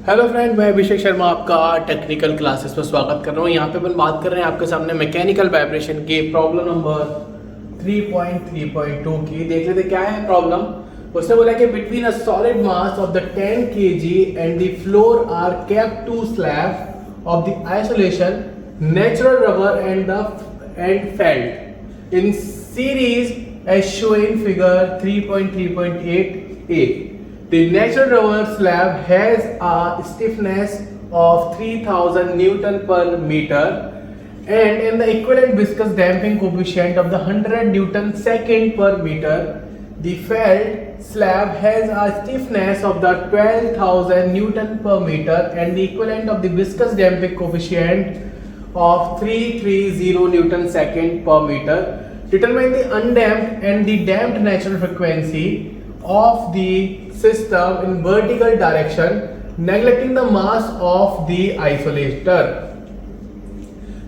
Hello friend, मैं अभिषेक शर्मा आपका technical classes में स्वागत कर रहा हूँ। यहाँ पे अपन बात कर रहे हैं आपके सामने मैकेनिकल वाइब्रेशन की प्रॉब्लम नंबर 3.3.2 की। देख लेते क्या है प्रॉब्लम। उसने बोला कि between a solid mass of the 10 kg and the floor are kept to slab of the isolation natural rubber and felt in series as shown in figure 3.3.8a. The natural rubber slab has a stiffness of 3000 Newton per meter and the equivalent viscous damping coefficient of the 100 Newton second per meter. The felt slab has a stiffness of the 12,000 Newton per meter and the equivalent of the viscous damping coefficient of 330 Newton second per meter. Determine the undamped and the damped natural frequency of the system in vertical direction neglecting the mass of the isolator.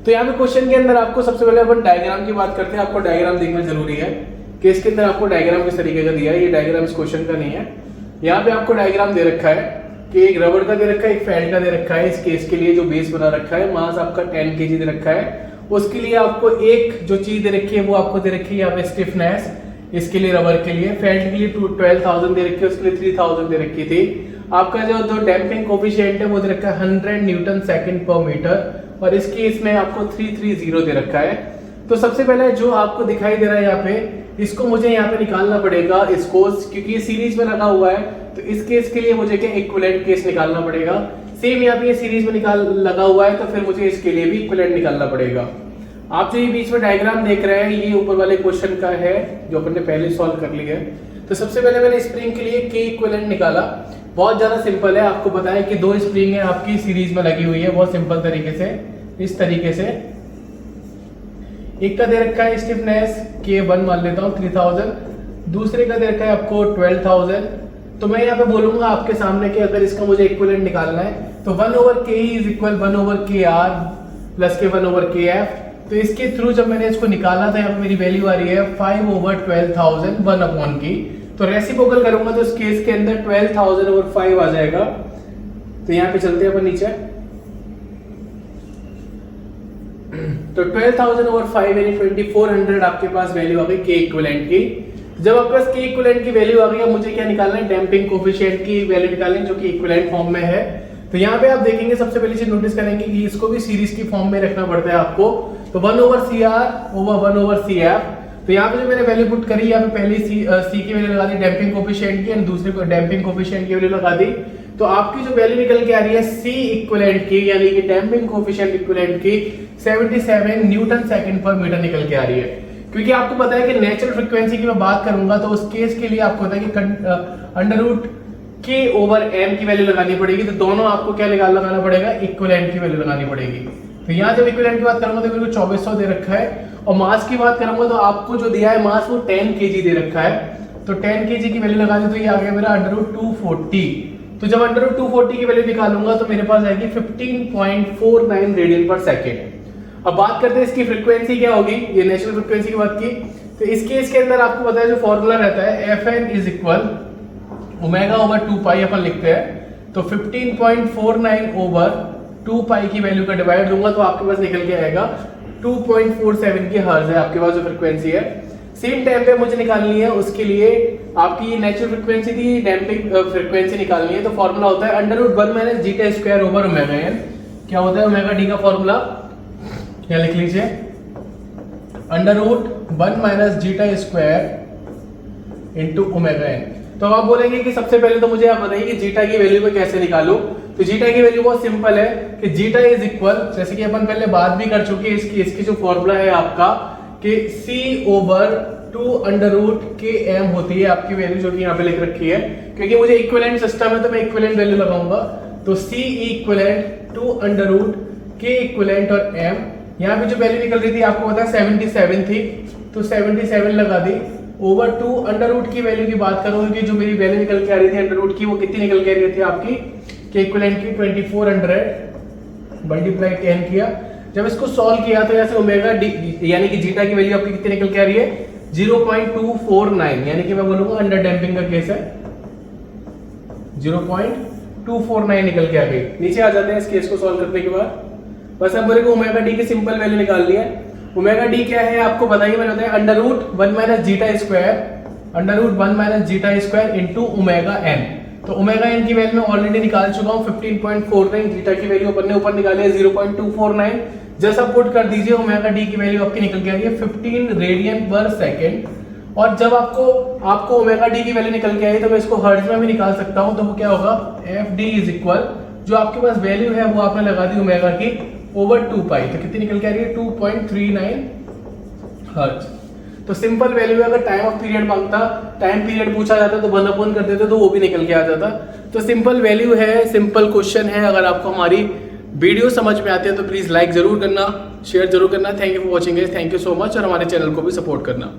तो यहाँ पे question के अंदर आपको सबसे पहले अपन diagram की बात करते हैं। आपको डायग्राम देखना जरूरी है कि इसके अंदर आपको डायग्राम किस तरीके का दिया है। ये डायग्राम इस क्वेश्चन का नहीं है। यहाँ पे आपको डायग्राम दे रखा है कि एक रबड़ का दे रखा है, एक फेल्ट का दे रखा है। इस केस के लिए जो बेस बना रखा है, मास आपका 10 kg दे रखा है। उसके लिए आपको एक जो चीज दे रखी है वो आपको दे रखी है यहाँ पे स्टिफनेस। इसके लिए रबर के लिए, फेल्ट के लिए 12,000 दे रखी है, उसके लिए 3000 दे रखी थी। आपका जो डैम्पिंग कोफिशिएंट है वो दे रखा है 100 न्यूटन सेकंड पर मीटर और इस केस में आपको 330 दे रखा है। तो सबसे पहले जो आपको दिखाई दे रहा है यहाँ पे, इसको मुझे यहाँ पे निकालना पड़ेगा इसको, क्योंकि ये सीरीज में लगा हुआ है। तो इस केस के लिए मुझे क्या इक्विवेलेंट केस निकालना पड़ेगा। सेम यहाँ पे ये सीरीज में लगा हुआ है तो फिर मुझे इसके लिए भी इक्विवेलेंट निकालना पड़ेगा। आप जो ये बीच में डायग्राम देख रहे हैं ये ऊपर वाले क्वेश्चन का है जो अपन ने पहले सॉल्व कर लिया है। तो सबसे पहले मैंने स्प्रिंग के लिए के इक्विवेलेंट निकाला। बहुत ज्यादा सिंपल है। आपको पता है कि दो स्प्रिंग है आपकी सीरीज में लगी हुई है, बहुत सिंपल तरीके से, इस तरीके से। एक का दे रखा है स्टिफनेस K1 मान लेता हूँ 3000, दूसरे का दे रखा है आपको 12,000। तो मैं यहाँ पे बोलूंगा आपके सामने कि अगर इसका मुझे इक्विवेलेंट निकालना है तो 1/K is equal 1/KR plus के 1/KF। तो इसके थ्रू जब मैंने इसको निकाला था, यहाँ पे मेरी वैल्यू आ रही है 5/12,000 1/K। तो रेसिप्रोकल करूंगा तो इस केस के अंदर 12,000/5 आ जाएगा। तो यहाँ पे चलते हैं अपन नीचे। तो 12,000/5 यानी 2400 आपके पास वैल्यू आ गई के इक्विवेलेंट की। जब आपके पास के इक्विवेलेंट की वैल्यू आ गई, मुझे क्या निकालना है, डैम्पिंग कोफिशिएंट की वैल्यू निकालनी है जो कि इक्विवेलेंट फॉर्म में है। तो यहाँ पे आप देखेंगे सबसे पहली चीज नोटिस करेंगे कि इसको भी सीरीज की फॉर्म में रखना पड़ता है आपको। तो 1/CR/1/CF। तो यहाँ पे जो मैंने वैल्यू पुट करी, यहाँ पे पहली सी की वैल्यू लगा दी डैम्पिंग कोफिशिएंट की और दूसरे को डैम्पिंग कोफिशिएंट की वैल्यू लगा दी। तो आपकी जो वैल्यू निकल के आ रही है सी इक्विवेलेंट की, यानी कि डैम्पिंग कोफिशिएंट इक्विवेलेंट की 77 न्यूटन सेकंड पर मीटर निकल के आ रही है। क्योंकि आपको पता है कि नेचुरल फ्रीक्वेंसी की मैं बात करूंगा तो उस केस के लिए आपको पता है कि K/M की वैल्यू लगानी पड़ेगी। तो दोनों आपको क्या लगाना पड़ेगा, इक्विवेलेंट की वैल्यू लगानी पड़ेगी। तो यहाँ जब इक्विवेलेंट की बात करूंगा तो मेरे को 2400 दे रखा है और मास की बात करूंगा तो आपको जो दिया है मास वो 10 kg दे रखा है। तो 10 kg की वैल्यू लगा दी तो ये आ गया मेरा √240। तो जब √240 की वैल्यू निकालूंगा तो मेरे पास आएगी 15.49 रेडियन पर सेकेंड। अब बात करते हैं इसकी फ्रीक्वेंसी क्या होगी। ये नेचुरल फ्रीक्वेंसी की बात की। तो इस केस के अंदर आपको पता है जो फॉर्मूला रहता है Fn इज इक्वल ω/2π अपन लिखते हैं। तो 15.49/2π की वैल्यू का डिवाइड दूंगा तो आपके पास निकल के आएगा 2.47 की हर्ट्ज है आपके पास जो फ्रीक्वेंसी है। सेम टाइम पे मुझे निकालनी है, उसके लिए आपकी ये नेचुरल फ्रीक्वेंसी थी, डैम्पिंग फ्रीक्वेंसी निकालनी है। तो फॉर्मूला होता है √1 - β² क्या होता है ओमेगा डी का फॉर्मूला, क्या लिख लीजिए, √1 - β² × तो आप बोलेंगे कि सबसे पहले तो मुझे आप बताइए कि जीटा की वैल्यू को कैसे निकालूं। तो जीटा की वैल्यू बहुत सिंपल है कि जीटा इज इक्वल, जैसे कि अपन पहले बात भी कर चुके हैं, इसकी जो फॉर्मूला है आपका कि C/2√KM होती है आपकी वैल्यू जो कि यहाँ पे लिख रखी है। क्योंकि मुझे इक्विवेलेंट सिस्टम है तो मैं इक्विवेलेंट वैल्यू लगाऊंगा। तो C = 2√K इक्विवेलेंट और M। यहाँ पे जो वैल्यू निकल रही थी आपको पता है 77 थी, तो 77 लगा दी। ओवर 2 √ की वैल्यू की बात करूंगी कि जो मेरी वैल्यू निकल के आ रही थी √ की, वो कितनी निकल के आ रही थी आपकी के इक्विवेलेंट की 2400 मल्टीप्लाई 10 किया। जब इसको सॉल्व किया तो यहाँ से ओमेगा डी यानी कि जीटा की वैल्यू आपकी कितनी निकल के आ रही है 0.249, यानी कि मैं बोलूंगा अंडर डैम्पिंग का केस है 0.249। 249 निकल के आ गई। नीचे आ जाते हैं इस केस को सॉल्व करने के बाद। बस अब मेरे को ओमेगा डी की सिंपल वैल्यू निकालनी है। ओमेगा डी क्या है आपको बताइए, मैंने बताया under root 1 minus zeta square into omega N. तो ओमेगा एन की वैल्यू मैं ऑलरेडी निकाल चुका हूँ 15.49, जीटा की वैल्यू अपन ने ऊपर निकाली है 0.249। जैसा पुट कर दीजिए ओमेगा डी की वैल्यू आपकी निकल के आ रही है 15 रेडियन पर सेकेंड। और जब आपको ओमेगा डी की वैल्यू निकल के आई तो मैं इसको हर्ट्ज में भी निकाल सकता हूं। तो वो क्या होगा, एफ डी इज इक्वल, जो आपके पास वैल्यू है वो आपने लगा दी ओमेगा की ओवर 2 पाई, तो कितनी निकल के आ रही है 2.39 हर्ट्ज। तो सिंपल वैल्यू है। अगर टाइम ऑफ पीरियड मांगता, टाइम पीरियड पूछा जाता तो 1/, कर देते तो वो भी निकल के आ जाता। तो सिंपल वैल्यू है, सिंपल क्वेश्चन है। अगर आपको हमारी वीडियो समझ में आती है तो प्लीज लाइक जरूर करना, शेयर जरूर करना। Thank you for watching, thank you so much. और हमारे चैनल को भी सपोर्ट करना।